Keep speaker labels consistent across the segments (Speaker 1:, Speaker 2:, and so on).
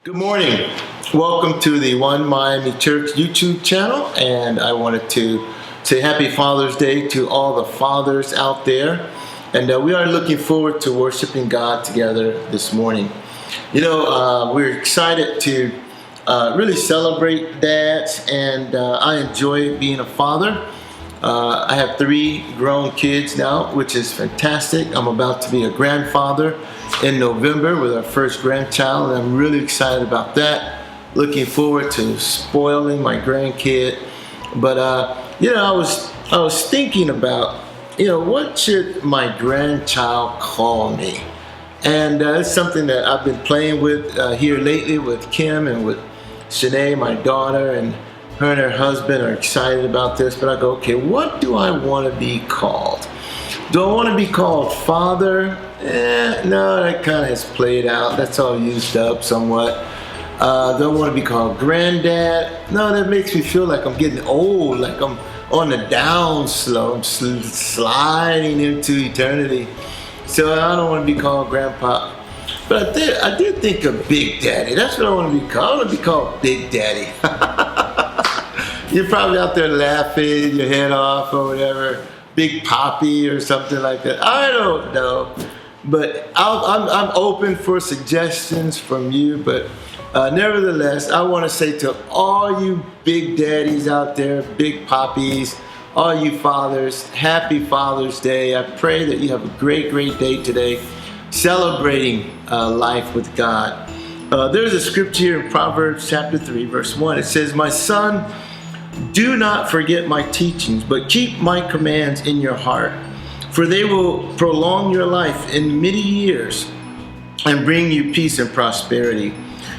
Speaker 1: Good morning. Welcome to the One Miami Church YouTube channel, and I wanted to say Happy Father's Day to all the fathers out there. And we are looking forward to worshiping God together this morning. We're excited to really celebrate dads, and I enjoy being a father. I have 3 grown kids now, which is fantastic. I'm about to be a grandfather in November with our first grandchild, and I'm really excited about that. Looking forward to spoiling my grandkid. But I was thinking about what should my grandchild call me, and it's something that I've been playing with here lately with Kim and with Shanae, my daughter, and her husband are excited about this. But I go, okay, what do I want to be called? Do I want to be called Father? No, that kind of has played out. That's all used up somewhat. Do I want to be called Granddad? No, that makes me feel like I'm getting old, like I'm on the down slope. I'm sliding into eternity. So I don't want to be called Grandpa. But I did think of Big Daddy. That's what I want to be called. I want to be called Big Daddy. You're probably out there laughing your head off or whatever. Big Poppy or something like that. I don't know. But I'm open for suggestions from you. But nevertheless, I want to say to all you big daddies out there, big poppies, all you fathers, happy Father's Day. I pray that you have a great, great day today, celebrating life with God. There's a scripture here in Proverbs chapter 3, verse 1. It says, "My son, do not forget my teachings, but keep my commands in your heart, for they will prolong your life in many years and bring you peace and prosperity.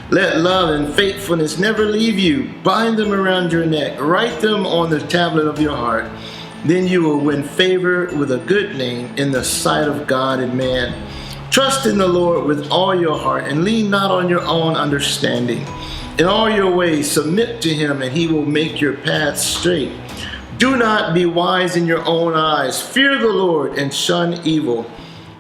Speaker 1: Let love and faithfulness never leave you. Bind them around your neck. Write them on the tablet of your heart. Then you will win favor with a good name in the sight of God and man. Trust in the Lord with all your heart and lean not on your own understanding. In all your ways submit to him, and he will make your paths straight. Do not be wise in your own eyes. Fear the Lord and shun evil.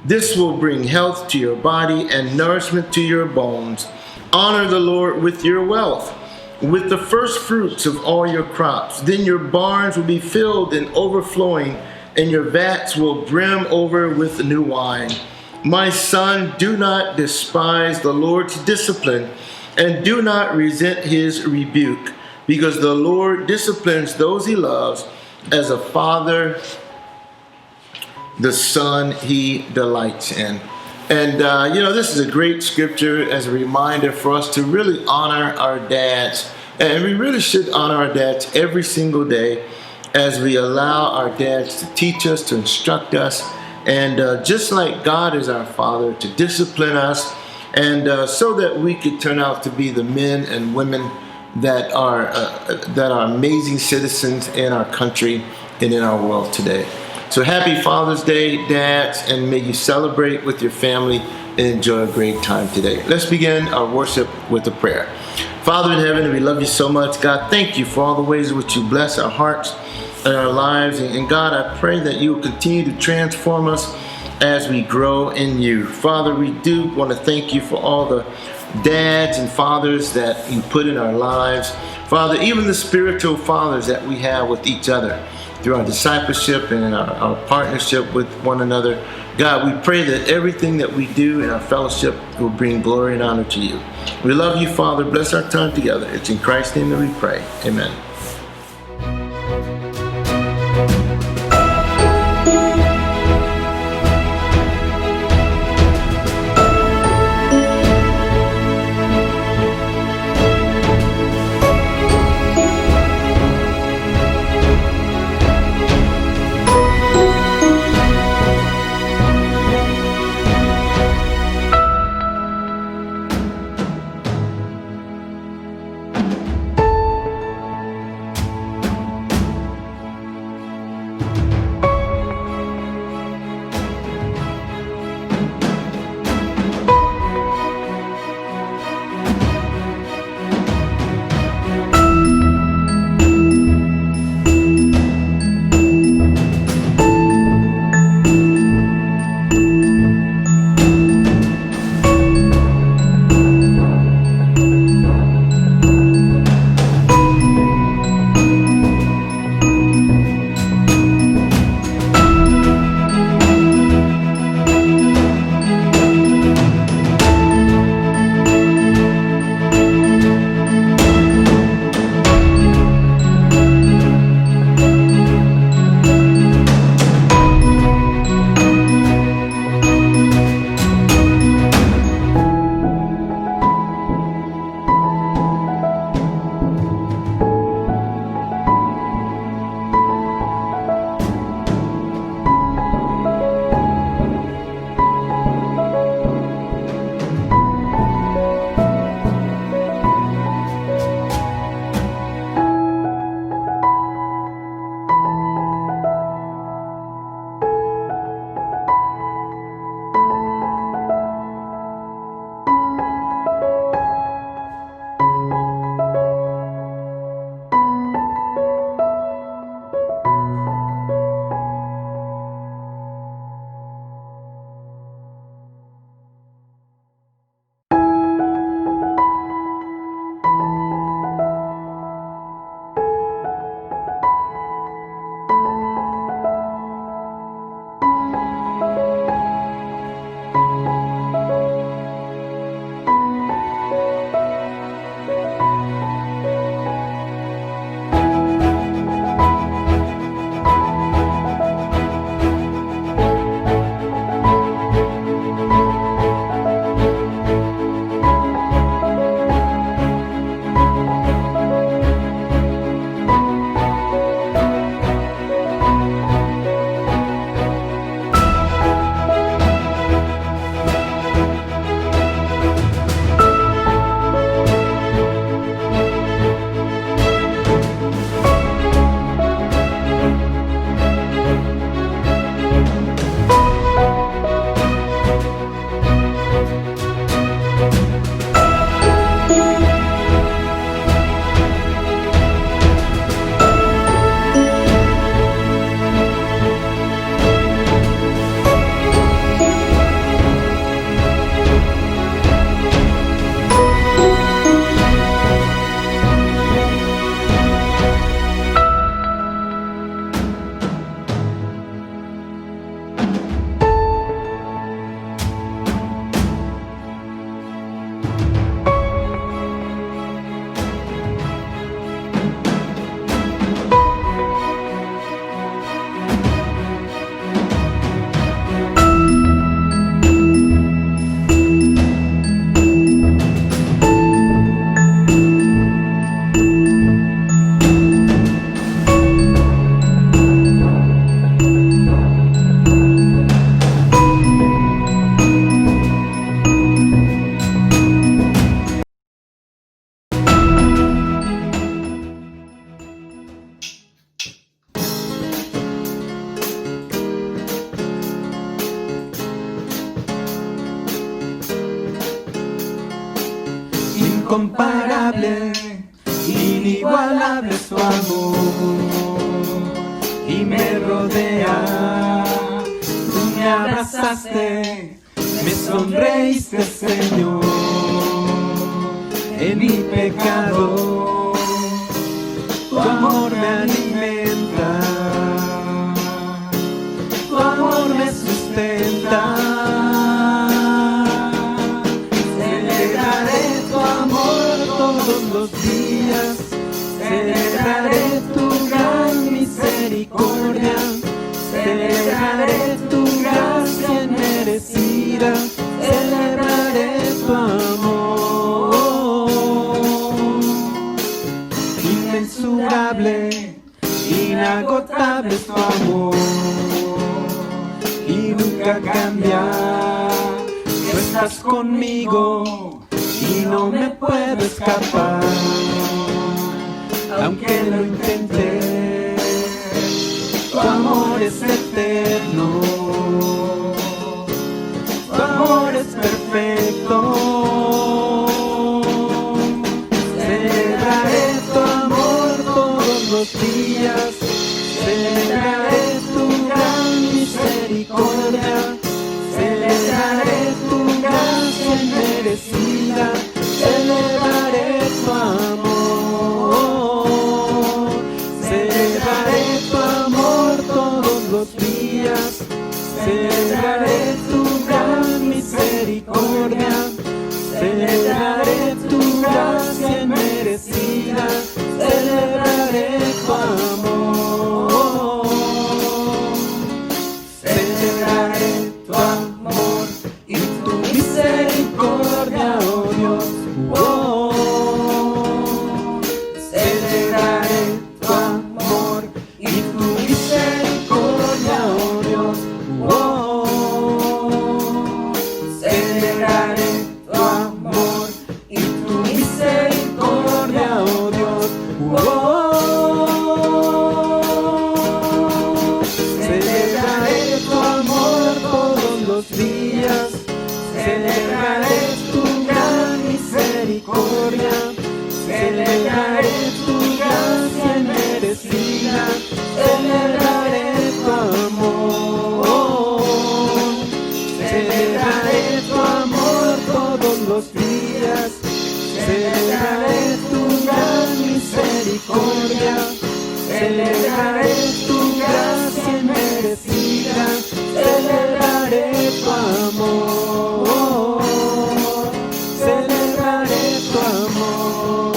Speaker 1: This will bring health to your body and nourishment to your bones. Honor the Lord with your wealth, with the first fruits of all your crops. Then your barns will be filled and overflowing, and your vats will brim over with new wine. My son, do not despise the Lord's discipline, and do not resent his rebuke, because the Lord disciplines those he loves. As a father, the son he delights in." And this is a great scripture as a reminder for us to really honor our dads. And we really should honor our dads every single day as we allow our dads to teach us, to instruct us, and just like God is our Father, to discipline us, and so that we could turn out to be the men and women that are amazing citizens in our country and in our world today. So happy Father's Day, dads, and may you celebrate with your family and enjoy a great time today. Let's begin our worship with a prayer. Father in heaven, we love you so much. God, thank you for all the ways in which you bless our hearts and our lives. And God, I pray that you will continue to transform us as we grow in you. Father, we do want to thank you for all the dads and fathers that you put in our lives. Father, even the spiritual fathers that we have with each other through our discipleship and our partnership with one another. God, we pray that everything that we do in our fellowship will bring glory and honor to you. We love you, Father. Bless our time together. It's in Christ's name that we pray. Amen.
Speaker 2: incomparable, inigualable es tu amor, y me rodea. Tú me abrazaste, me sonreíste, Señor, en mi pecado. Tu amor me alimenta, tu amor me sustenta. Celebraré tu amor todos los días, celebraré tu gran misericordia, celebraré tu gracia inmerecida, celebraré tu amor. Inmensurable, inagotable es tu amor, y nunca cambia. Tú estás conmigo y no me puedo escapar, aunque lo intenté. Tu amor es eterno, tu amor es perfecto. Celebraré tu amor todos los días, celebraré tu gran misericordia, celebraré tu gracia inmerecida, celebraré tu amor, celebraré tu amor todos los días, celebraré tu gran misericordia, celebraré tu gracia inmerecida, celebraré tu amor, celebraré tu amor y tu misericordia, oh Dios. Oh, celebraré tu amor y tu misericordia, oh Dios. Oh, celebraré tu amor y tu misericordia, oh Dios. Oh, celebraré tu amor todos los días, celebraré tu gran misericordia, celebraré tu gracia inmerecida, celebraré tu amor, celebraré tu amor todos los días, celebraré tu gran misericordia, celebraré tu gracia inmerecida, celebraré tu amor, celebraré tu amor,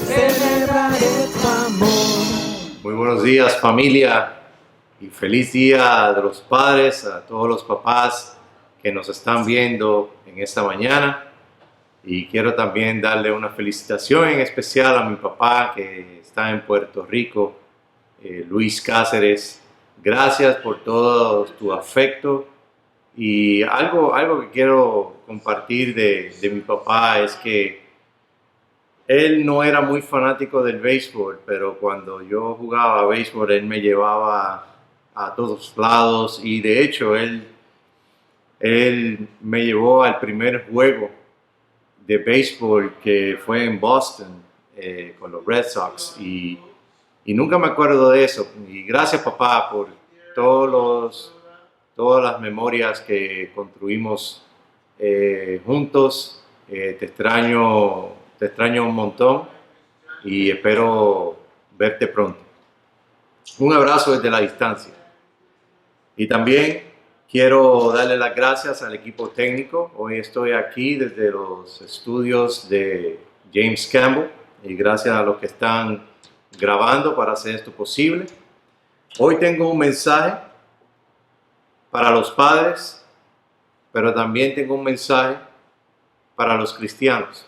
Speaker 2: celebraré tu amor.
Speaker 3: Muy buenos días, familia, y feliz día de los padres, a todos los papás que nos están viendo en esta mañana. Y quiero también darle una felicitación en especial a mi papá que está en Puerto Rico, Luis Cáceres. Gracias por todo tu afecto. Y algo que quiero compartir de mi papá es que él no era muy fanático del béisbol, pero cuando yo jugaba béisbol, él me llevaba a todos lados y de hecho él me llevó al primer juego de béisbol que fue en Boston con los Red Sox y nunca me acuerdo de eso. Y gracias, papá, por todas las memorias que construimos juntos. Te extraño un montón y espero verte pronto. Un abrazo desde la distancia. Y también quiero darle las gracias al equipo técnico. Hoy estoy aquí desde los estudios de James Campbell y gracias a los que están grabando para hacer esto posible. Hoy tengo un mensaje para los padres, pero también tengo un mensaje para los cristianos.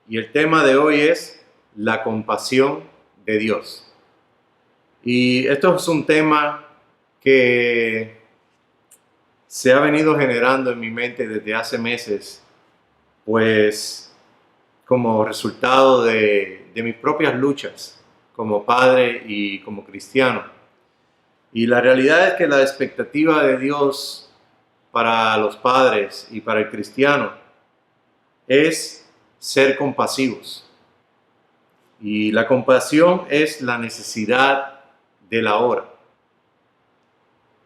Speaker 3: Y el tema de hoy es la compasión de Dios. Y esto es un tema que se ha venido generando en mi mente desde hace meses, pues como resultado de mis propias luchas como padre y como cristiano. Y la realidad es que la expectativa de Dios para los padres y para el cristiano es ser compasivos. Y la compasión es la necesidad de la hora.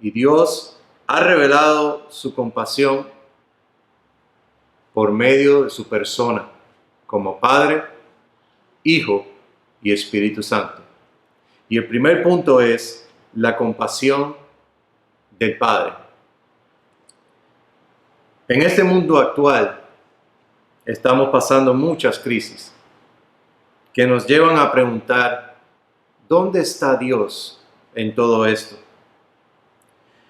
Speaker 3: Y Dios ha revelado su compasión por medio de su persona, como Padre, Hijo y Espíritu Santo. Y el primer punto es la compasión del Padre. En este mundo actual estamos pasando muchas crisis que nos llevan a preguntar, ¿dónde está Dios en todo esto?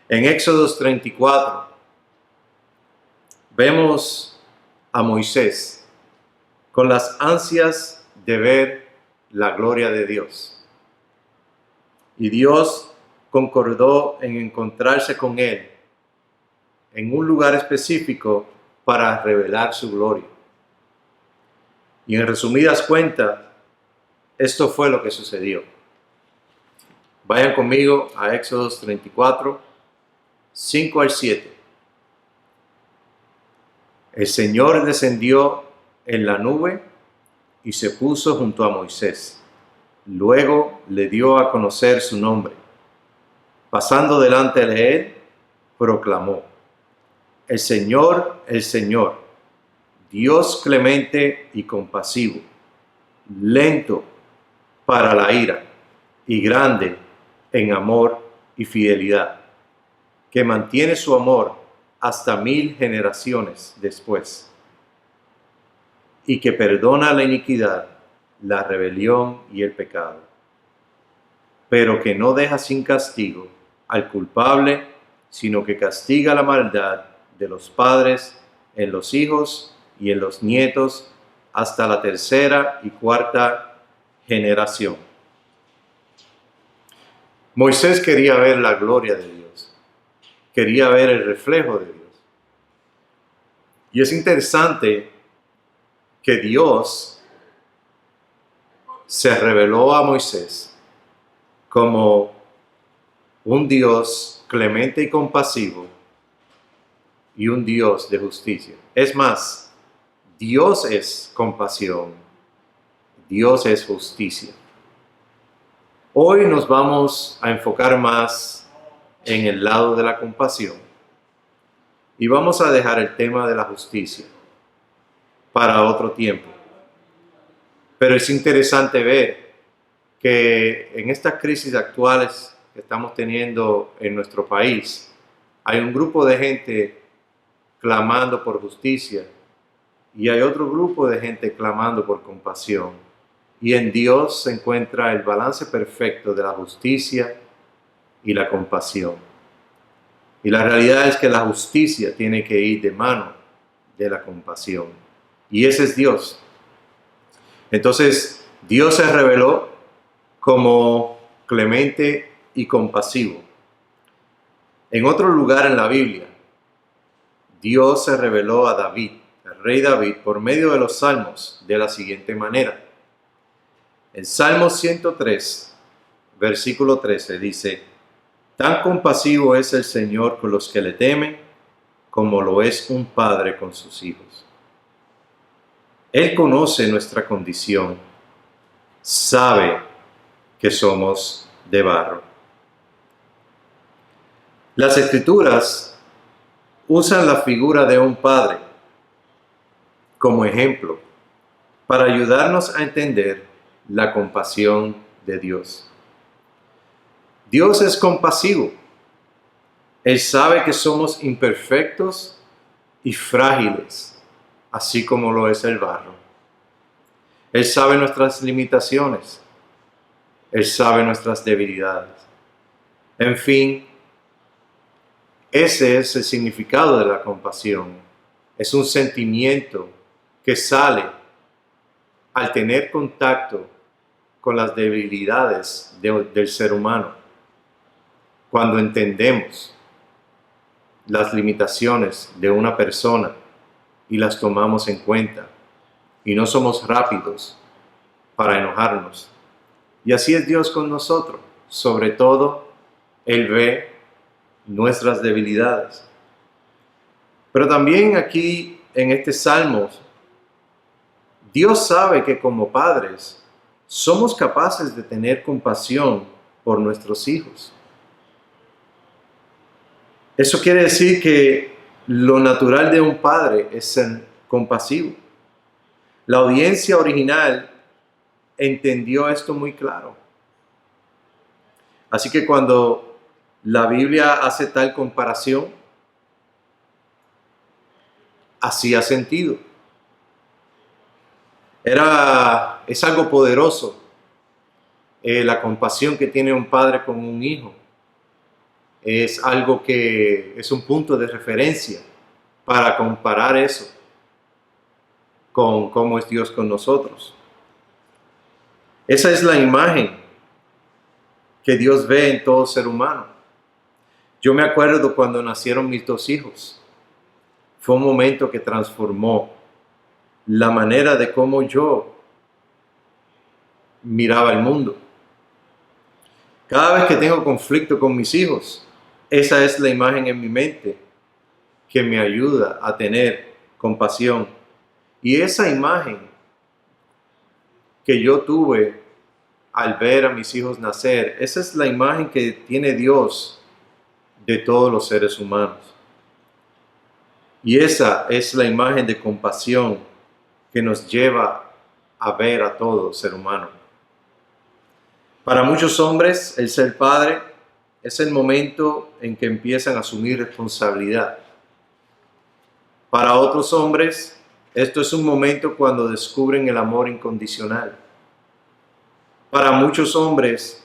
Speaker 3: En Éxodo 34 vemos a Moisés con las ansias de ver la gloria de Dios. Y Dios concordó en encontrarse con él en un lugar específico para revelar su gloria. Y en resumidas cuentas, esto fue lo que sucedió. Vayan conmigo a Éxodo 34, 5 al 7. El Señor descendió en la nube y se puso junto a Moisés. Luego le dio a conocer su nombre. Pasando delante de él, proclamó: el Señor, Dios clemente y compasivo, lento para la ira y grande en amor y fidelidad, que mantiene su amor hasta 1000 generaciones después, y que perdona la iniquidad, la rebelión y el pecado, pero que no deja sin castigo al culpable, sino que castiga la maldad de los padres en los hijos y en los nietos hasta la 3ª y 4ª generación. Moisés quería ver la gloria de Dios, quería ver el reflejo de Dios. Y es interesante que Dios se reveló a Moisés como un Dios clemente y compasivo y un Dios de justicia. Es más, Dios es compasión, Dios es justicia. Hoy nos vamos a enfocar más en el lado de la compasión y vamos a dejar el tema de la justicia para otro tiempo. Pero es interesante ver que en estas crisis actuales que estamos teniendo en nuestro país, hay un grupo de gente clamando por justicia y hay otro grupo de gente clamando por compasión. Y en Dios se encuentra el balance perfecto de la justicia y la compasión. Y la realidad es que la justicia tiene que ir de mano de la compasión. Y ese es Dios. Entonces, Dios se reveló como clemente y compasivo. En otro lugar en la Biblia, Dios se reveló a David, el rey David, por medio de los salmos de la siguiente manera. En Salmo 103, versículo 13 dice: tan compasivo es el Señor con los que le temen, como lo es un padre con sus hijos. Él conoce nuestra condición, sabe que somos de barro. Las Escrituras usan la figura de un padre como ejemplo para ayudarnos a entender la compasión de Dios. Dios es compasivo. Él sabe que somos imperfectos y frágiles, así como lo es el barro. Él sabe nuestras limitaciones. Él sabe nuestras debilidades. En fin, ese es el significado de la compasión. Es un sentimiento que sale al tener contacto con las debilidades del ser humano. Cuando entendemos las limitaciones de una persona y las tomamos en cuenta y no somos rápidos para enojarnos. Y así es Dios con nosotros. Sobre todo, Él ve nuestras debilidades. Pero también aquí en este Salmo, Dios sabe que como padres somos capaces de tener compasión por nuestros hijos. Eso quiere decir que lo natural de un padre es ser compasivo. La audiencia original entendió esto muy claro. Así que cuando la Biblia hace tal comparación, hacía sentido. Es algo poderoso, la compasión que tiene un padre con un hijo. Es algo que es un punto de referencia para comparar eso con cómo es Dios con nosotros. Esa es la imagen que Dios ve en todo ser humano. Yo me acuerdo cuando nacieron mis 2 hijos. Fue un momento que transformó la manera de cómo yo miraba el mundo. Cada vez que tengo conflicto con mis hijos, esa es la imagen en mi mente que me ayuda a tener compasión. Y esa imagen que yo tuve al ver a mis hijos nacer, esa es la imagen que tiene Dios de todos los seres humanos. Y esa es la imagen de compasión que nos lleva a ver a todo ser humano. Para muchos hombres, el ser padre es el momento en que empiezan a asumir responsabilidad. Para otros hombres, esto es un momento cuando descubren el amor incondicional. Para muchos hombres,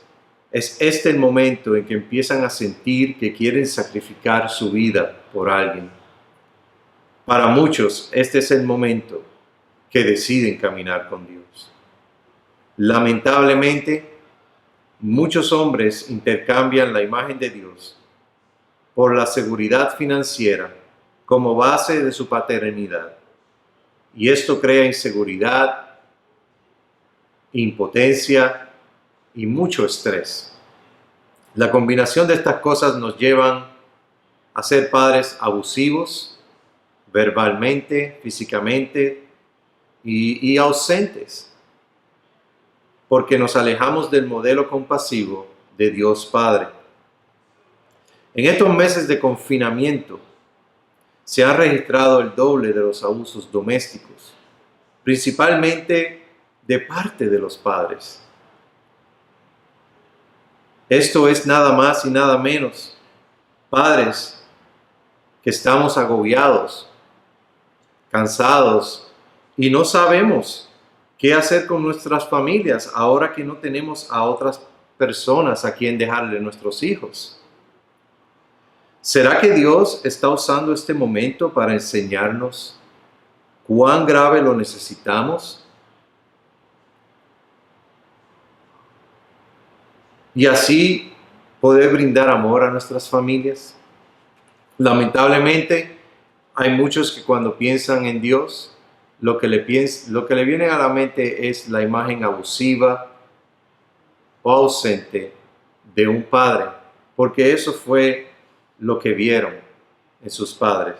Speaker 3: es este el momento en que empiezan a sentir que quieren sacrificar su vida por alguien. Para muchos, este es el momento que deciden caminar con Dios. Lamentablemente, muchos hombres intercambian la imagen de Dios por la seguridad financiera como base de su paternidad. Y esto crea inseguridad, impotencia y mucho estrés. La combinación de estas cosas nos llevan a ser padres abusivos, verbalmente, físicamente y ausentes, porque nos alejamos del modelo compasivo de Dios Padre. En estos meses de confinamiento se ha registrado el doble de los abusos domésticos, principalmente de parte de los padres. Esto es nada más y nada menos padres que estamos agobiados, cansados y no sabemos qué hacer con nuestras familias ahora que no tenemos a otras personas a quien dejarle nuestros hijos. ¿Será que Dios está usando este momento para enseñarnos cuán grave lo necesitamos? Y así poder brindar amor a nuestras familias. Lamentablemente, hay muchos que cuando piensan en Dios, lo que le viene a la mente es la imagen abusiva o ausente de un padre, porque eso fue lo que vieron en sus padres.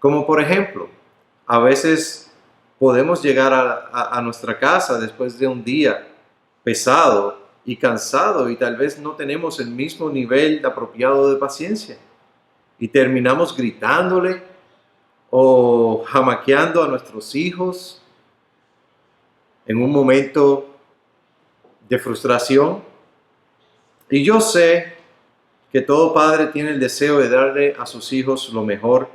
Speaker 3: Como por ejemplo, a veces podemos llegar a nuestra casa después de un día pesado y cansado y tal vez no tenemos el mismo nivel apropiado de paciencia y terminamos gritándole o jamaqueando a nuestros hijos en un momento de frustración. Y yo sé que todo padre tiene el deseo de darle a sus hijos lo mejor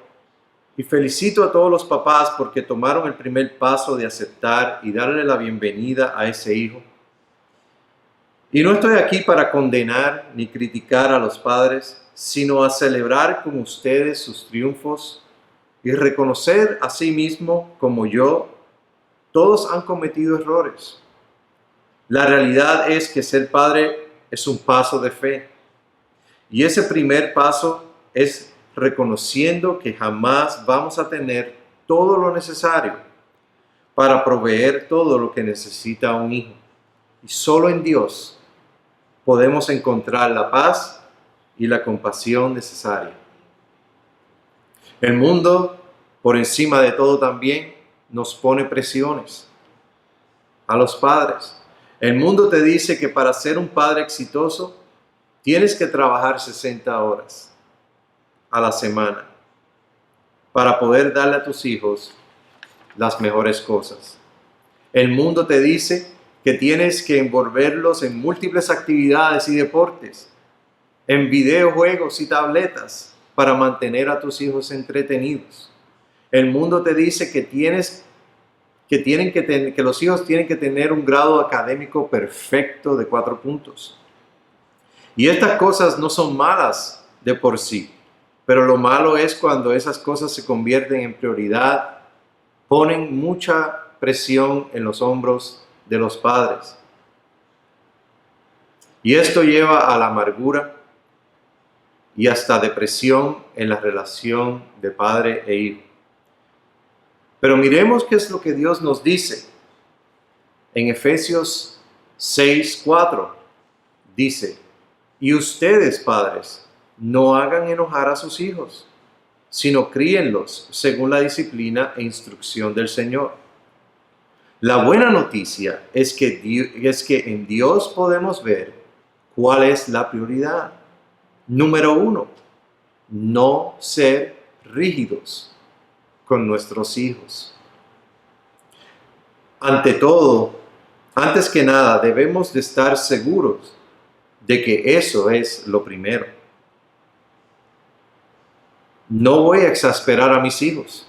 Speaker 3: y felicito a todos los papás porque tomaron el primer paso de aceptar y darle la bienvenida a ese hijo. Y no estoy aquí para condenar ni criticar a los padres, sino a celebrar con ustedes sus triunfos y reconocer a sí mismo como yo, todos han cometido errores. La realidad es que ser padre es un paso de fe. Y ese primer paso es reconociendo que jamás vamos a tener todo lo necesario para proveer todo lo que necesita un hijo. Y solo en Dios podemos encontrar la paz y la compasión necesaria. El mundo, por encima de todo también, nos pone presiones a los padres. El mundo te dice que para ser un padre exitoso tienes que trabajar 60 horas a la semana para poder darle a tus hijos las mejores cosas. El mundo te dice que tienes que envolverlos en múltiples actividades y deportes, en videojuegos y tabletas para mantener a tus hijos entretenidos. El mundo te dice que que los hijos tienen que tener un grado académico perfecto de 4 puntos. Y estas cosas no son malas de por sí, pero lo malo es cuando esas cosas se convierten en prioridad, ponen mucha presión en los hombros de los padres. Y esto lleva a la amargura y hasta depresión en la relación de padre e hijo. Pero miremos qué es lo que Dios nos dice. En Efesios 6:4 dice: y ustedes, padres, no hagan enojar a sus hijos, sino críenlos según la disciplina e instrucción del Señor. La buena noticia es que en Dios podemos ver cuál es la prioridad. Número 1, no ser rígidos con nuestros hijos. Ante todo, antes que nada, debemos de estar seguros de que eso es lo primero. No voy a exasperar a mis hijos.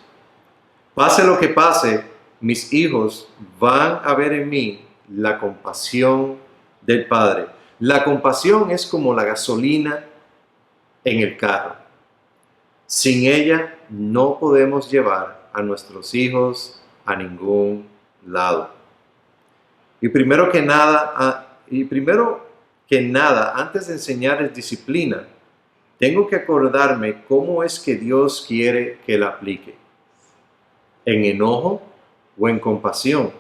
Speaker 3: Pase lo que pase, mis hijos van a ver en mí la compasión del Padre. La compasión es como la gasolina en el carro. Sin ella no podemos llevar a nuestros hijos a ningún lado. Y primero que nada, antes de enseñarles disciplina, tengo que acordarme cómo es que Dios quiere que la aplique. ¿En enojo o en compasión?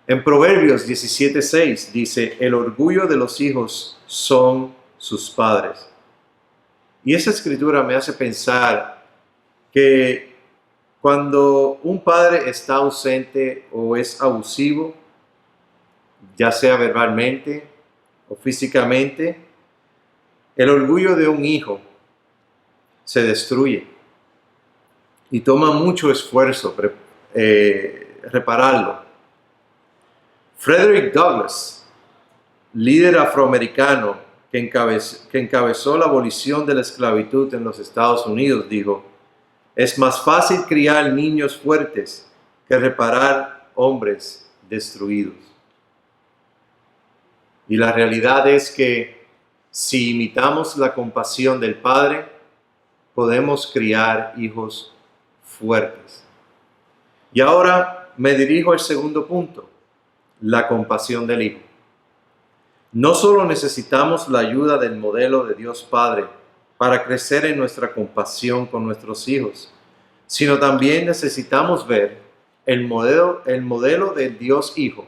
Speaker 3: En Proverbios 17:6 dice: el orgullo de los hijos son sus padres. Y esa escritura me hace pensar que cuando un padre está ausente o es abusivo, ya sea verbalmente o físicamente, el orgullo de un hijo se destruye y toma mucho esfuerzo repararlo. Frederick Douglass, líder afroamericano que encabezó la abolición de la esclavitud en los Estados Unidos, dijo: es más fácil criar niños fuertes que reparar hombres destruidos. Y la realidad es que si imitamos la compasión del Padre, podemos criar hijos fuertes. Y ahora me dirijo al segundo punto: la compasión del Hijo. No solo necesitamos la ayuda del modelo de Dios Padre para crecer en nuestra compasión con nuestros hijos, sino también necesitamos ver el modelo del Dios Hijo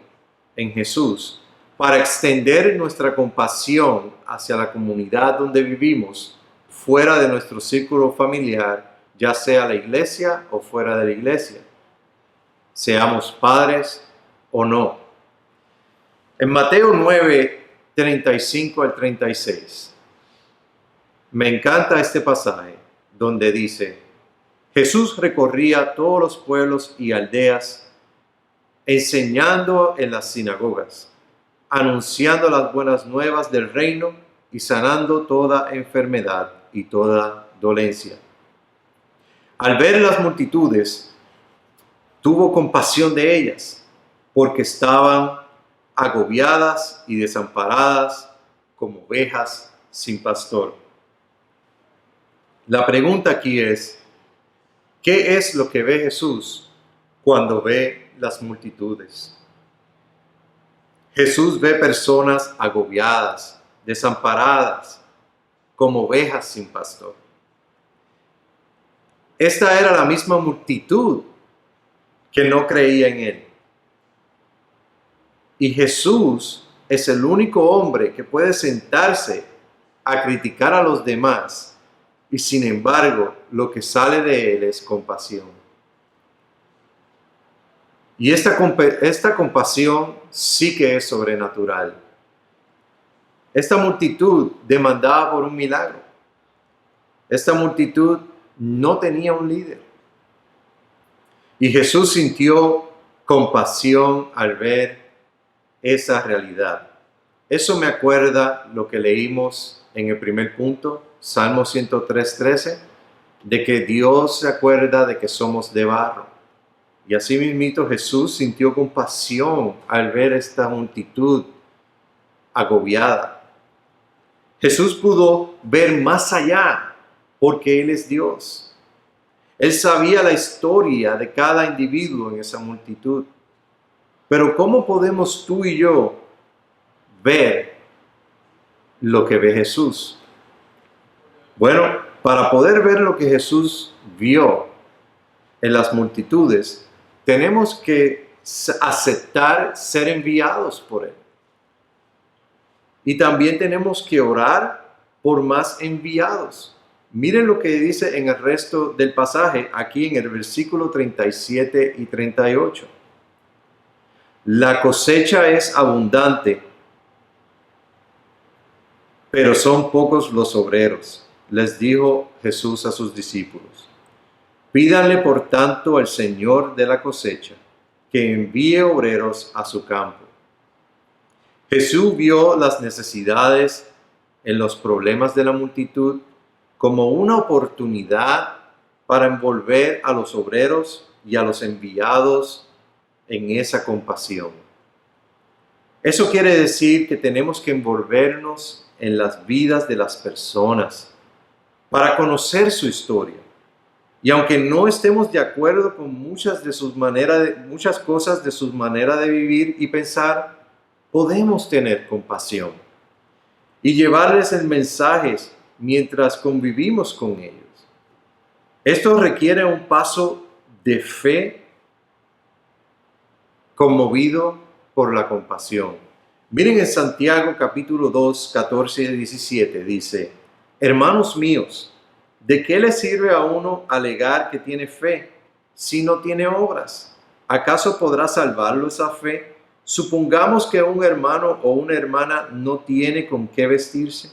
Speaker 3: en Jesús para extender nuestra compasión hacia la comunidad donde vivimos, fuera de nuestro círculo familiar, ya sea la iglesia o fuera de la iglesia, seamos padres o no. En Mateo 9:35 al 36, me encanta este pasaje donde dice: Jesús recorría todos los pueblos y aldeas, enseñando en las sinagogas, anunciando las buenas nuevas del reino y sanando toda enfermedad y toda dolencia. Al ver las multitudes, tuvo compasión de ellas, porque estaban agobiadas y desamparadas como ovejas sin pastor. La pregunta aquí es: ¿qué es lo que ve Jesús cuando ve las multitudes? Jesús ve personas agobiadas, desamparadas, como ovejas sin pastor. Esta era la misma multitud que no creía en Él. Y Jesús es el único hombre que puede sentarse a criticar a los demás, y sin embargo, lo que sale de Él es compasión. Y esta compasión sí que es sobrenatural. Esta multitud demandaba por un milagro. Esta multitud no tenía un líder. Y Jesús sintió compasión al ver esa realidad. Eso me acuerda lo que leímos en el primer punto, Salmo 103:13, de que Dios se acuerda de que somos de barro. Y así mismito Jesús sintió compasión al ver esta multitud agobiada. Jesús pudo ver más allá porque Él es Dios. Él sabía la historia de cada individuo en esa multitud. Pero ¿cómo podemos tú y yo ver lo que ve Jesús? Bueno, para poder ver lo que Jesús vio en las multitudes, tenemos que aceptar ser enviados por Él. Y también tenemos que orar por más enviados. Miren lo que dice en el resto del pasaje, aquí en el versículo 37 y 38. La cosecha es abundante, pero son pocos los obreros, les dijo Jesús a sus discípulos. Pídanle por tanto al Señor de la cosecha que envíe obreros a su campo. Jesús vio las necesidades en los problemas de la multitud como una oportunidad para envolver a los obreros y a los enviados en esa compasión. Eso quiere decir que tenemos que envolvernos en las vidas de las personas para conocer su historia. Y aunque no estemos de acuerdo con muchas cosas de sus maneras de vivir y pensar, podemos tener compasión y llevarles el mensaje mientras convivimos con ellos. Esto requiere un paso de fe conmovido por la compasión. Miren en Santiago capítulo 2, 14 y 17, dice: hermanos míos, ¿de qué le sirve a uno alegar que tiene fe si no tiene obras? ¿Acaso podrá salvarlo esa fe? Supongamos que un hermano o una hermana no tiene con qué vestirse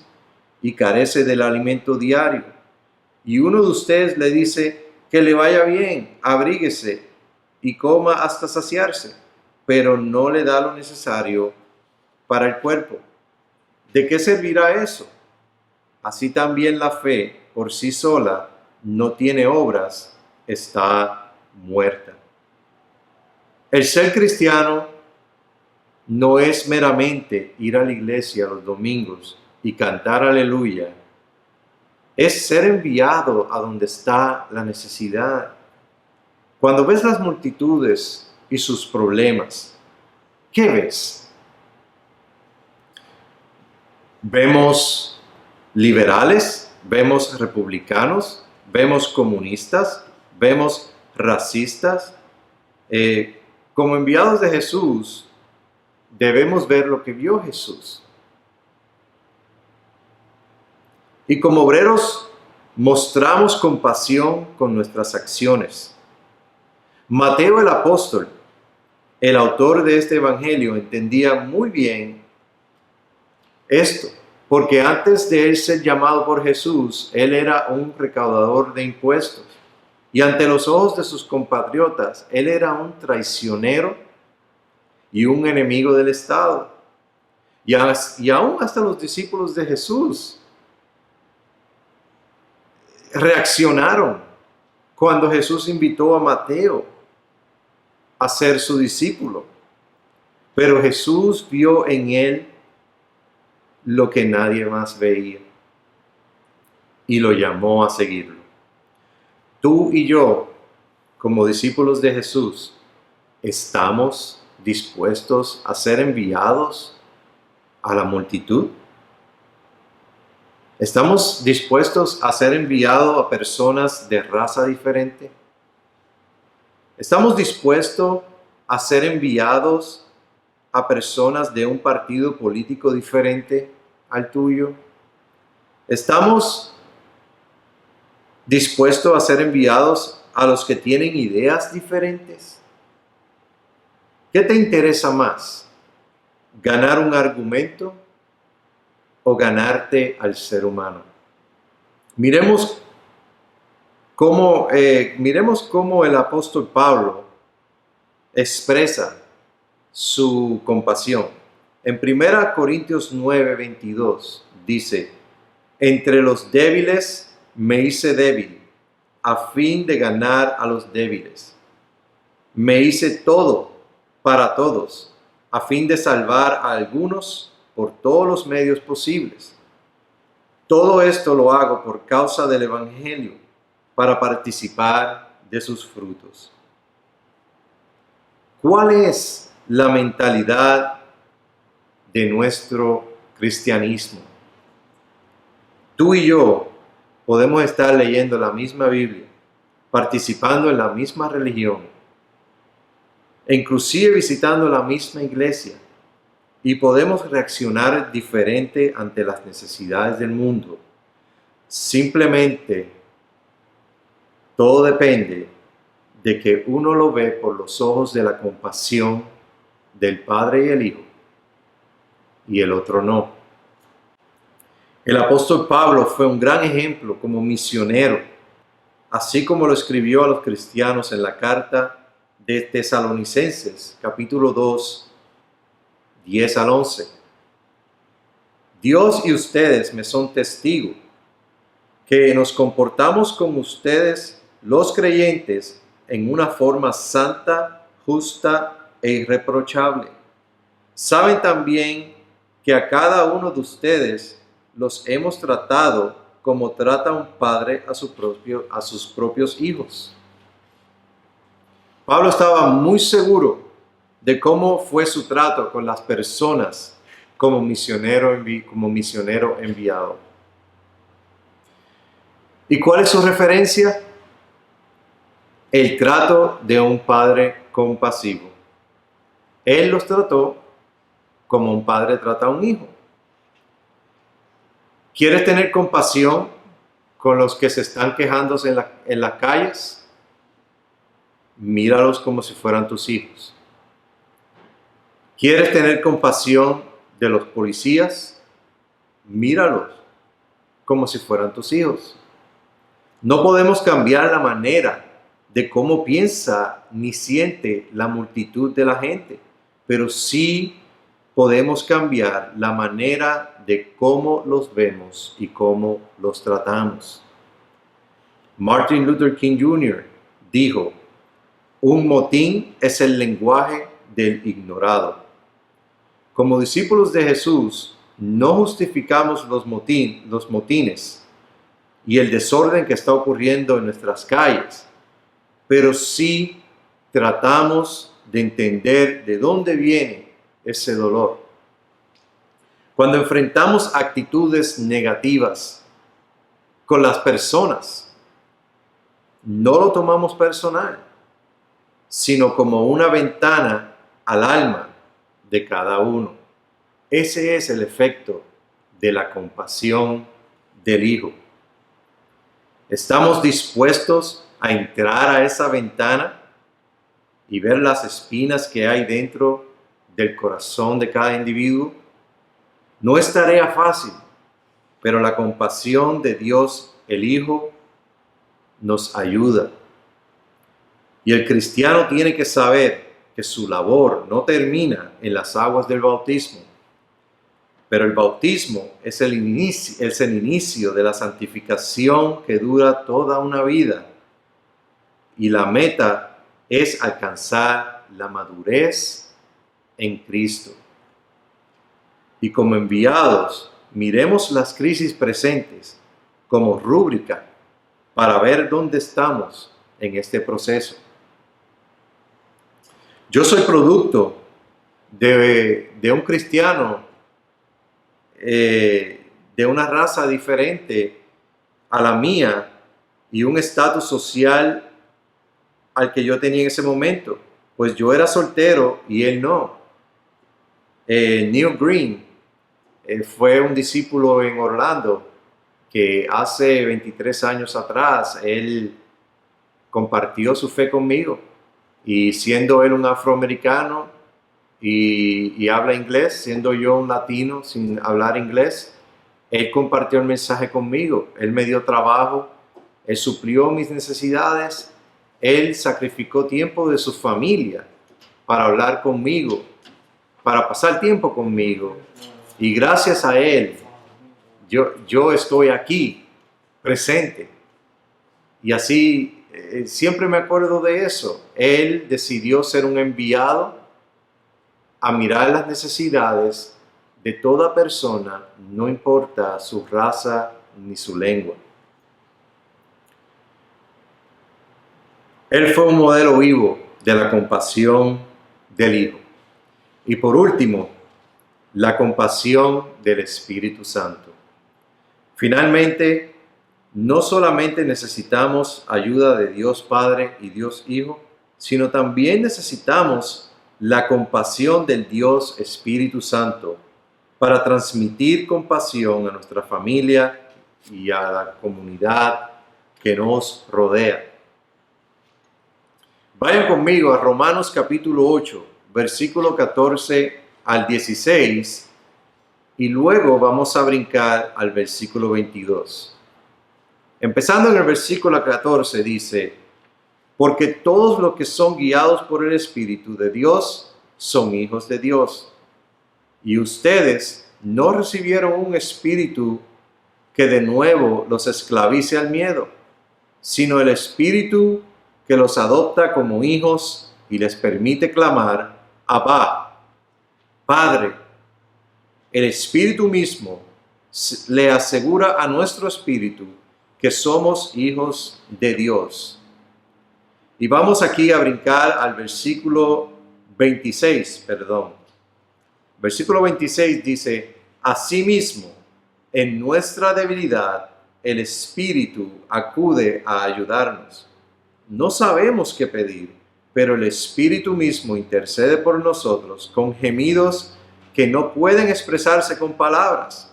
Speaker 3: y carece del alimento diario. Y uno de ustedes le dice que le vaya bien, abríguese y coma hasta saciarse, pero no le da lo necesario para el cuerpo. ¿De qué servirá eso? Así también la fe por sí sola no tiene obras, está muerta. El ser cristiano no es meramente ir a la iglesia los domingos y cantar aleluya. Es ser enviado a donde está la necesidad. Cuando ves las multitudes y sus problemas, ¿qué ves? ¿Vemos liberales? ¿Vemos republicanos? ¿Vemos comunistas? ¿Vemos racistas? Como enviados de Jesús, debemos ver lo que vio Jesús. Y como obreros, mostramos compasión con nuestras acciones. Mateo el apóstol, el autor de este evangelio, entendía muy bien esto, porque antes de él ser llamado por Jesús, él era un recaudador de impuestos. Y ante los ojos de sus compatriotas, él era un traicionero y un enemigo del Estado. Y aún hasta los discípulos de Jesús reaccionaron cuando Jesús invitó a Mateo a ser su discípulo. Pero Jesús vio en él lo que nadie más veía y lo llamó a seguirlo. Tú y yo, como discípulos de Jesús, ¿estamos dispuestos a ser enviados a la multitud? ¿Estamos dispuestos a ser enviados a personas de raza diferente? ¿Estamos dispuestos a ser enviados a personas de un partido político diferente al tuyo? ¿Estamos dispuestos a ser enviados a los que tienen ideas diferentes? ¿Qué te interesa más? ¿Ganar un argumento o ganarte al ser humano? Miremos cómo el apóstol Pablo expresa su compasión. En 1 Corintios 9:22 dice, entre los débiles me hice débil, a fin de ganar a los débiles. Me hice todo para todos, a fin de salvar a algunos por todos los medios posibles. Todo esto lo hago por causa del Evangelio, para participar de sus frutos. ¿Cuál es la mentalidad de nuestro cristianismo? Tú y yo podemos estar leyendo la misma Biblia, participando en la misma religión, e inclusive visitando la misma iglesia, y podemos reaccionar diferente ante las necesidades del mundo. Simplemente todo depende de que uno lo ve por los ojos de la compasión del Padre y el Hijo, y el otro no. El apóstol Pablo fue un gran ejemplo como misionero, así como lo escribió a los cristianos en la carta de Tesalonicenses, capítulo 2, 10 al 11. Dios y ustedes me son testigos que nos comportamos con ustedes, los creyentes, en una forma santa, justa e irreprochable. Saben también que a cada uno de ustedes los hemos tratado como trata un padre a sus propios hijos. Pablo estaba muy seguro de cómo fue su trato con las personas como misionero enviado. ¿Y cuál es su referencia? El trato de un padre compasivo. Él los trató como un padre trata a un hijo. ¿Quieres tener compasión con los que se están quejándose en las calles? Míralos como si fueran tus hijos. ¿Quieres tener compasión de los policías? Míralos como si fueran tus hijos. No podemos cambiar la manera de cómo piensa ni siente la multitud de la gente, pero sí podemos cambiar la manera de cómo los vemos y cómo los tratamos. Martin Luther King Jr. dijo, un motín es el lenguaje del ignorado. Como discípulos de Jesús, no justificamos los motines y el desorden que está ocurriendo en nuestras calles, pero sí tratamos de entender de dónde viene ese dolor. Cuando enfrentamos actitudes negativas con las personas, no lo tomamos personal, sino como una ventana al alma de cada uno. Ese es el efecto de la compasión del Hijo. ¿Estamos dispuestos a entrar a esa ventana y ver las espinas que hay dentro del corazón de cada individuo? No es tarea fácil, pero la compasión de Dios, el Hijo, nos ayuda. Y el cristiano tiene que saber que su labor no termina en las aguas del bautismo, pero el bautismo es el inicio de la santificación que dura toda una vida. Y la meta es alcanzar la madurez en Cristo. Y como enviados, miremos las crisis presentes como rúbrica para ver dónde estamos en este proceso. Yo soy producto de un cristiano de una raza diferente a la mía y un estatus social al que yo tenía en ese momento, pues yo era soltero y él no. Neil Green fue un discípulo en Orlando que hace 23 años atrás él compartió su fe conmigo, y siendo él un afroamericano, y habla inglés, siendo yo un latino sin hablar inglés. Él compartió el mensaje conmigo, él me dio trabajo, él suplió mis necesidades, él sacrificó tiempo de su familia para hablar conmigo, para pasar tiempo conmigo. Y gracias a él, yo estoy aquí, presente. Y así, siempre me acuerdo de eso. Él decidió ser un enviado a mirar las necesidades de toda persona, no importa su raza ni su lengua. Él fue un modelo vivo de la compasión del Hijo. Y por último, la compasión del Espíritu Santo. Finalmente, no solamente necesitamos ayuda de Dios Padre y Dios Hijo, sino también necesitamos la compasión del Dios Espíritu Santo para transmitir compasión a nuestra familia y a la comunidad que nos rodea. Vayan conmigo a Romanos capítulo 8, versículo 14 al 16, y luego vamos a brincar al versículo 22. Empezando en el versículo 14 dice: porque todos los que son guiados por el Espíritu de Dios son hijos de Dios. Y ustedes no recibieron un espíritu que de nuevo los esclavice al miedo, sino el Espíritu que los adopta como hijos y les permite clamar: Abba, Padre. El Espíritu mismo le asegura a nuestro espíritu que somos hijos de Dios. Y vamos aquí a brincar al versículo 26, Versículo 26 dice: asimismo, en nuestra debilidad, el Espíritu acude a ayudarnos. No sabemos qué pedir, pero el Espíritu mismo intercede por nosotros con gemidos que no pueden expresarse con palabras.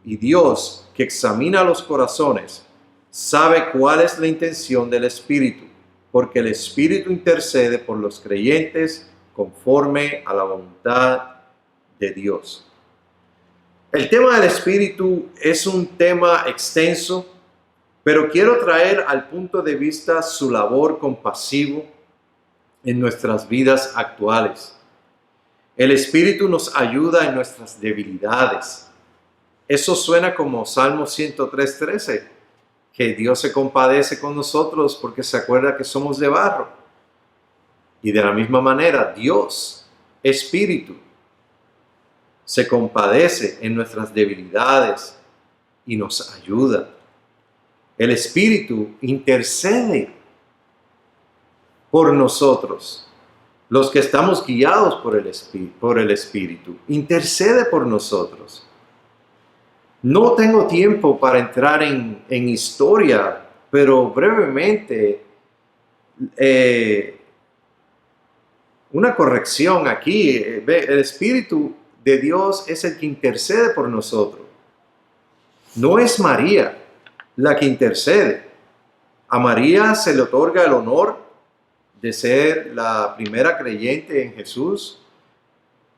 Speaker 3: Y Dios, que examina los corazones, sabe cuál es la intención del Espíritu, porque el Espíritu intercede por los creyentes conforme a la voluntad de Dios. El tema del Espíritu es un tema extenso, pero quiero traer al punto de vista su labor compasivo en nuestras vidas actuales. El Espíritu nos ayuda en nuestras debilidades. Eso suena como Salmo 103:13, que Dios se compadece con nosotros porque se acuerda que somos de barro. Y de la misma manera, Dios, Espíritu, se compadece en nuestras debilidades y nos ayuda. El Espíritu intercede por nosotros. Los que estamos guiados por el Espíritu, intercede por nosotros. No tengo tiempo para entrar en historia, pero brevemente, una corrección aquí. El Espíritu de Dios es el que intercede por nosotros. No es María la que intercede. A María se le otorga el honor de ser la primera creyente en Jesús.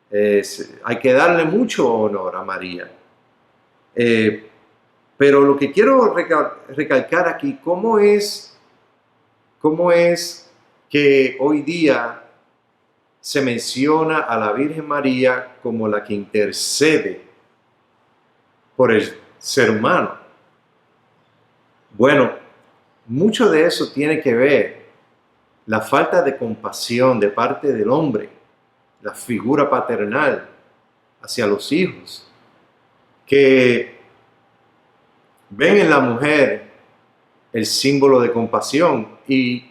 Speaker 3: Hay que darle mucho honor a María. Pero lo que quiero recalcar aquí, ¿cómo es que hoy día se menciona a la Virgen María como la que intercede por el ser humano? Bueno, mucho de eso tiene que ver la falta de compasión de parte del hombre, la figura paternal hacia los hijos, que ven en la mujer el símbolo de compasión. Y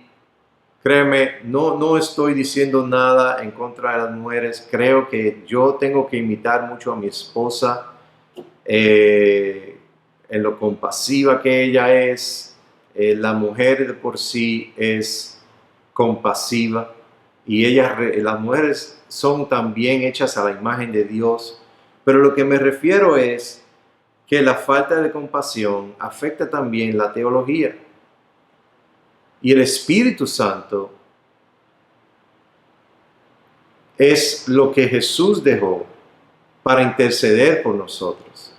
Speaker 3: créeme, no estoy diciendo nada en contra de las mujeres. Creo que yo tengo que imitar mucho a mi esposa en lo compasiva que ella es. La mujer de por sí es compasiva y las mujeres son también hechas a la imagen de Dios. Pero lo que me refiero es que la falta de compasión afecta también la teología. Y el Espíritu Santo es lo que Jesús dejó para interceder por nosotros.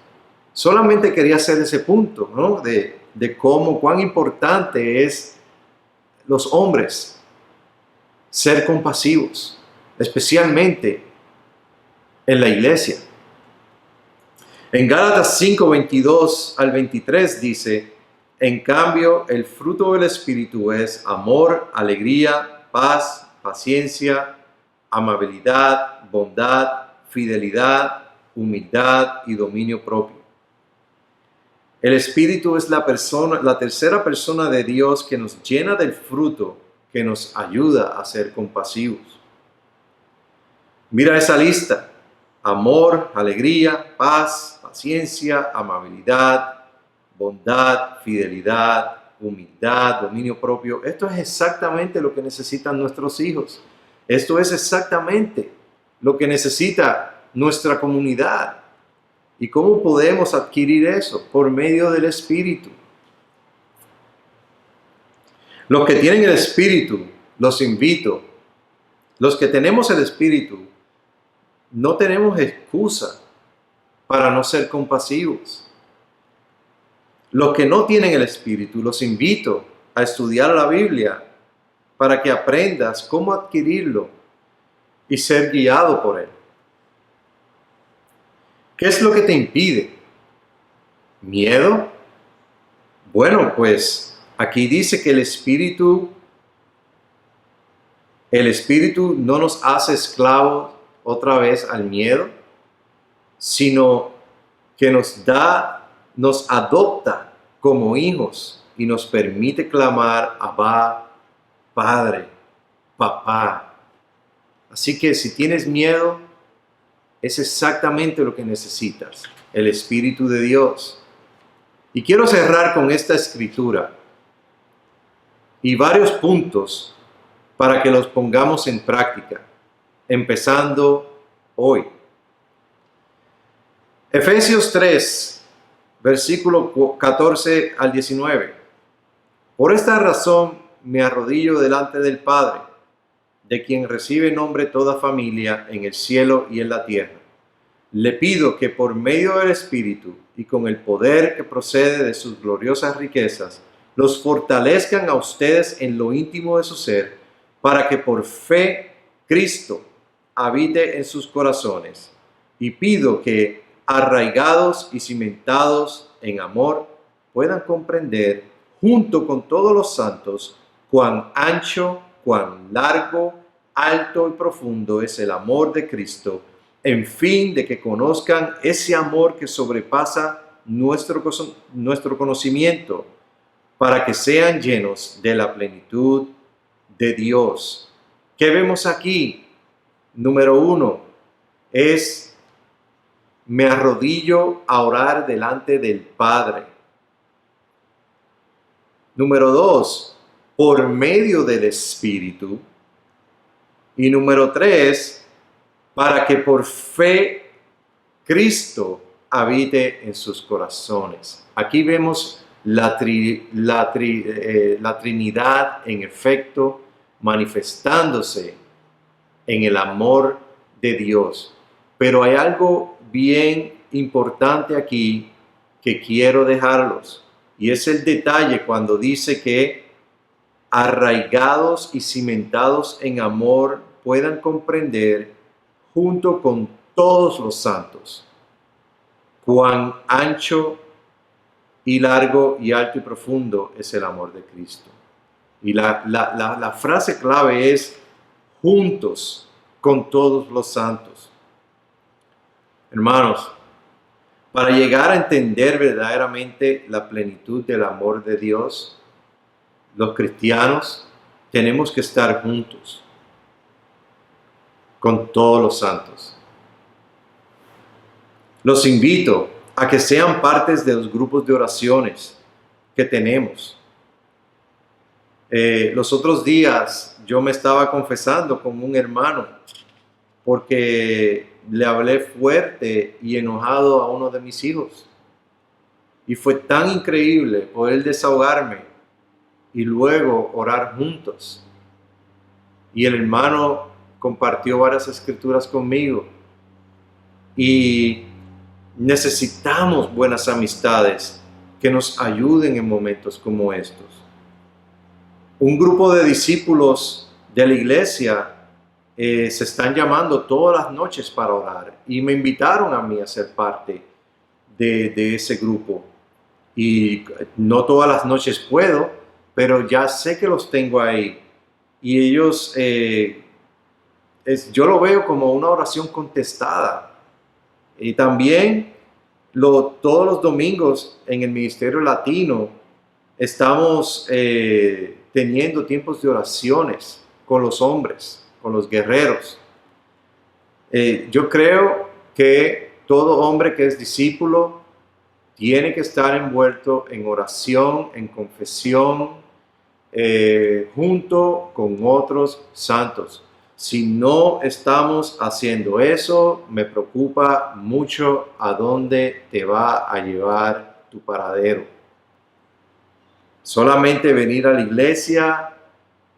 Speaker 3: Solamente quería hacer ese punto, ¿no? De cuán importante es los hombres ser compasivos, especialmente en la iglesia. En Gálatas 5, 22 al 23 dice: en cambio, el fruto del Espíritu es amor, alegría, paz, paciencia, amabilidad, bondad, fidelidad, humildad y dominio propio. El Espíritu es la tercera persona de Dios que nos llena del fruto que nos ayuda a ser compasivos. Mira esa lista: amor, alegría, paz, paciencia, amabilidad, bondad, fidelidad, humildad, dominio propio. Esto es exactamente lo que necesitan nuestros hijos. Esto es exactamente lo que necesita nuestra comunidad. ¿Y cómo podemos adquirir eso? Por medio del Espíritu. Los que tienen el Espíritu, los invito. Los que tenemos el Espíritu, no tenemos excusa para no ser compasivos. Los que no tienen el Espíritu, los invito a estudiar la Biblia para que aprendas cómo adquirirlo y ser guiado por él. ¿Qué es lo que te impide? ¿Miedo? Bueno, pues aquí dice que el Espíritu no nos hace esclavos otra vez al miedo, sino que nos adopta como hijos y nos permite clamar: Abba, Padre, Papá. Así que si tienes miedo, es exactamente lo que necesitas, el Espíritu de Dios. Y quiero cerrar con esta escritura y varios puntos para que los pongamos en práctica, empezando hoy. Efesios 3, versículo 14 al 19. Por esta razón me arrodillo delante del Padre, de quien recibe nombre toda familia en el cielo y en la tierra. Le pido que por medio del Espíritu y con el poder que procede de sus gloriosas riquezas, los fortalezcan a ustedes en lo íntimo de su ser, para que por fe Cristo habite en sus corazones. Y pido que, arraigados y cimentados en amor, puedan comprender, junto con todos los santos, cuán ancho, cuán largo, alto y profundo es el amor de Cristo, en fin de que conozcan ese amor que sobrepasa nuestro conocimiento, para que sean llenos de la plenitud de Dios. ¿Qué vemos aquí? Número 1 es: me arrodillo a orar delante del Padre. Número 2, por medio del Espíritu. Y número 3, para que por fe Cristo habite en sus corazones. Aquí vemos la Trinidad en efecto manifestándose en el amor de Dios. Pero hay algo bien importante aquí que quiero dejarlos, y es el detalle cuando dice que arraigados y cimentados en amor puedan comprender, junto con todos los santos, cuán ancho y largo y alto y profundo es el amor de Cristo. Y la frase clave es: juntos con todos los santos. Hermanos, para llegar a entender verdaderamente la plenitud del amor de Dios, los cristianos tenemos que estar juntos con todos los santos. Los invito a que sean partes de los grupos de oraciones que tenemos. Los otros días yo me estaba confesando con un hermano porque le hablé fuerte y enojado a uno de mis hijos. Y fue tan increíble poder desahogarme y luego orar juntos. Y el hermano compartió varias escrituras conmigo. Y necesitamos buenas amistades que nos ayuden en momentos como estos. Un grupo de discípulos de la iglesia se están llamando todas las noches para orar y me invitaron a mí a ser parte de ese grupo. Y no todas las noches puedo, pero ya sé que los tengo ahí. Y ellos, yo lo veo como una oración contestada. Y también todos los domingos en el Ministerio Latino estamos teniendo tiempos de oraciones con los hombres, con los guerreros. Yo creo que todo hombre que es discípulo tiene que estar envuelto en oración, en confesión, junto con otros santos. Si no estamos haciendo eso, me preocupa mucho a dónde te va a llevar tu paradero. Solamente venir a la iglesia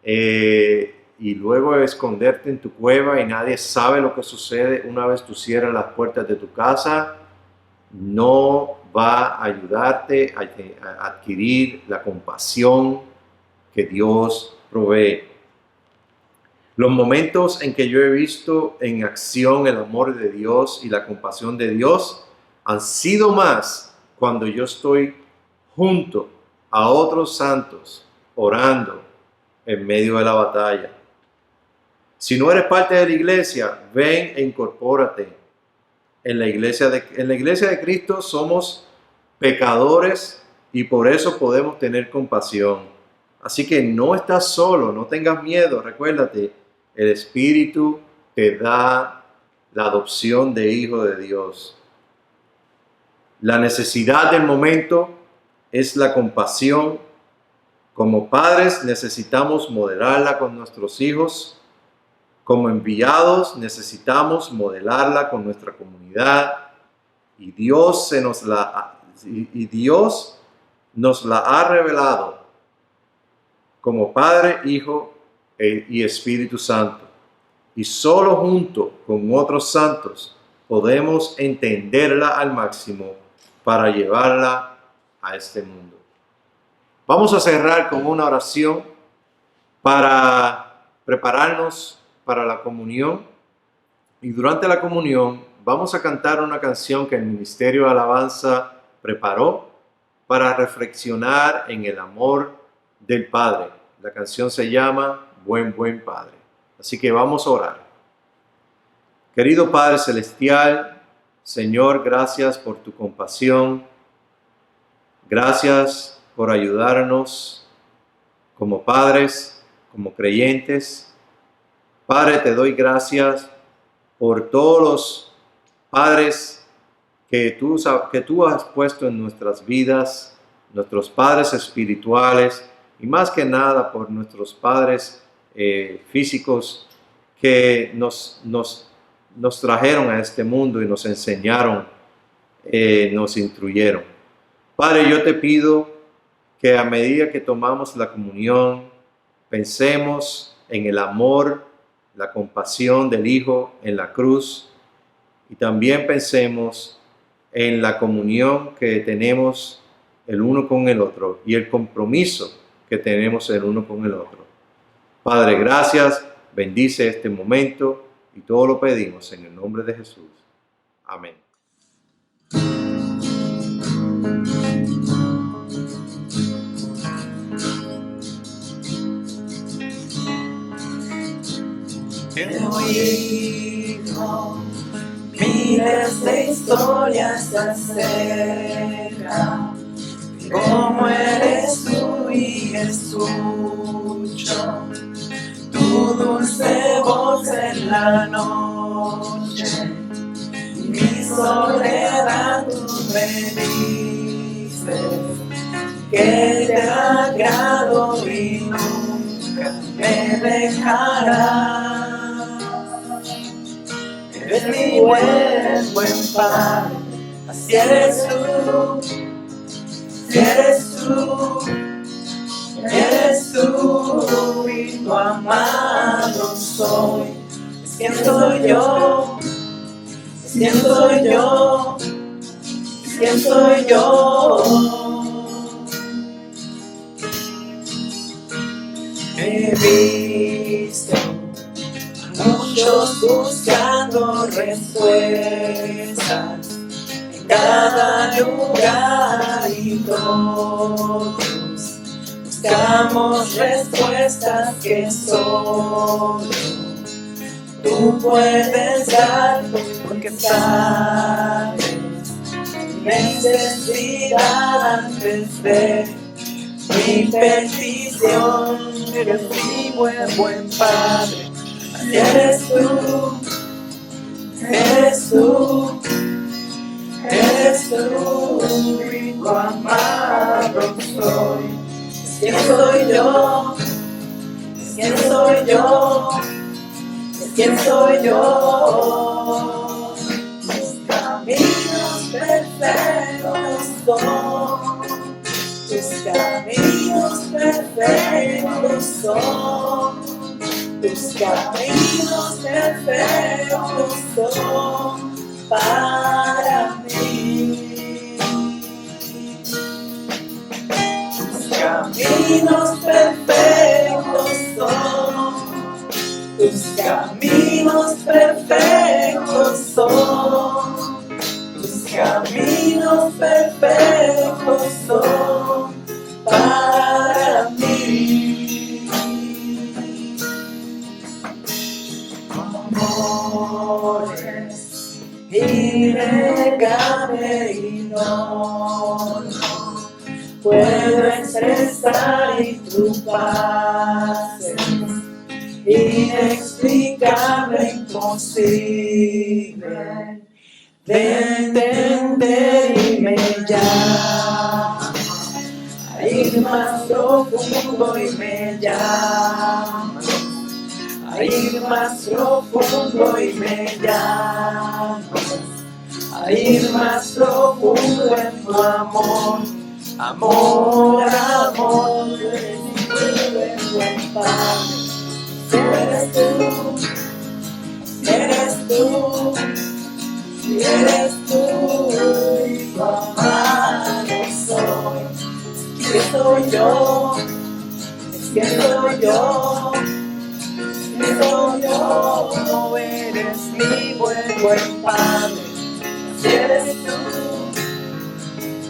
Speaker 3: y luego esconderte en tu cueva y nadie sabe lo que sucede una vez tú cierras las puertas de tu casa, no va a ayudarte a adquirir la compasión que Dios provee. Los momentos en que yo he visto en acción el amor de Dios y la compasión de Dios han sido más cuando yo estoy junto a otros santos orando en medio de la batalla. Si no eres parte de la iglesia, ven e incorpórate. En la iglesia de Cristo somos pecadores y por eso podemos tener compasión. Así que no estás solo, no tengas miedo, recuérdate. El Espíritu te da la adopción de hijo de Dios. La necesidad del momento es la compasión. Como padres necesitamos modelarla con nuestros hijos. Como enviados necesitamos modelarla con nuestra comunidad. Y Dios nos la ha revelado como Padre, Hijo y Espíritu Santo. Y solo junto con otros santos podemos entenderla al máximo para llevarla a este mundo. Vamos a cerrar con una oración para prepararnos para la comunión. Y durante la comunión vamos a cantar una canción que el Ministerio de Alabanza preparó para reflexionar en el amor del Padre. La canción se llama Buen Padre. Así que vamos a orar. Querido Padre Celestial, Señor, gracias por tu compasión. Gracias por ayudarnos como padres, como creyentes. Padre, te doy gracias por todos los padres que tú has puesto en nuestras vidas, nuestros padres espirituales, y más que nada por nuestros padres físicos que nos trajeron a este mundo y nos enseñaron, nos instruyeron. Padre, yo te pido que a medida que tomamos la comunión, pensemos en el amor, la compasión del Hijo en la cruz, y también pensemos en la comunión que tenemos el uno con el otro y el compromiso que tenemos el uno con el otro. Padre, gracias, bendice este momento y todo lo pedimos en el nombre de Jesús. Amén.
Speaker 2: He oído miles de historias acerca de cómo eres tú y escucho tu dulce voz en la noche. Mi soledad tú me dices que te agrado y nunca me dejarás. Eres mi buen Padre, así eres tú, si eres tú y tu amado soy.
Speaker 4: ¿Quién soy yo? ¿Quién soy yo? ¿Quién soy yo? He visto a muchos buscando respuestas en cada lugar y todos buscamos respuestas que solo tú puedes dar, porque sabes mi necesidad antes de mi petición. Eres mi buen Padre, eres tú, eres tú, eres tú, rico amado soy. ¿Quién soy yo? ¿Quién soy yo? ¿Quién soy yo? Tus caminos perfectos son, tus caminos perfectos son, tus caminos perfectos son para mí. Tus caminos perfectos son, tus caminos perfectos son, tus caminos perfectos son para mí. Amores innegable y no puedo expresar, y tu paz es inexplicable, imposible de entender, y me llama a ir más profundo, y me llama a ir más profundo, y me llama a ir más profundo en tu amor. Amor, amor, eres mi buen Padre. Eres tú, eres tú, eres tú, y tu amado soy. ¿Quién soy yo? ¿Quién soy yo? ¿Quién soy yo? Eres mi buen Padre. Eres tú,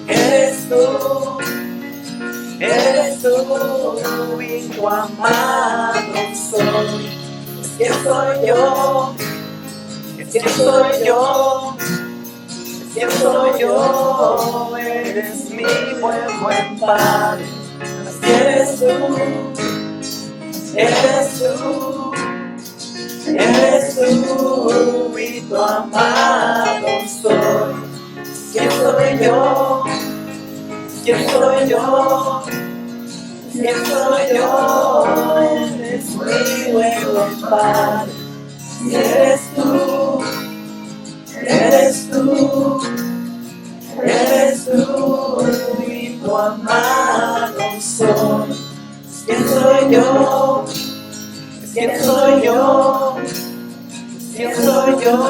Speaker 4: eres tú, eres tú, y tu amado soy. ¿Quién soy yo? ¿Quién soy yo? ¿Quién soy yo? Eres mi buen Padre. Eres tú, eres tú, eres tú, y tu amado soy. ¿Quién soy yo? ¿Quién soy yo? ¿Quién soy yo? Eres mi buen Padre. Eres tú, eres tú, eres tú, y tu amado soy. ¿Quién soy yo? ¿Quién soy yo? ¿Quién soy yo?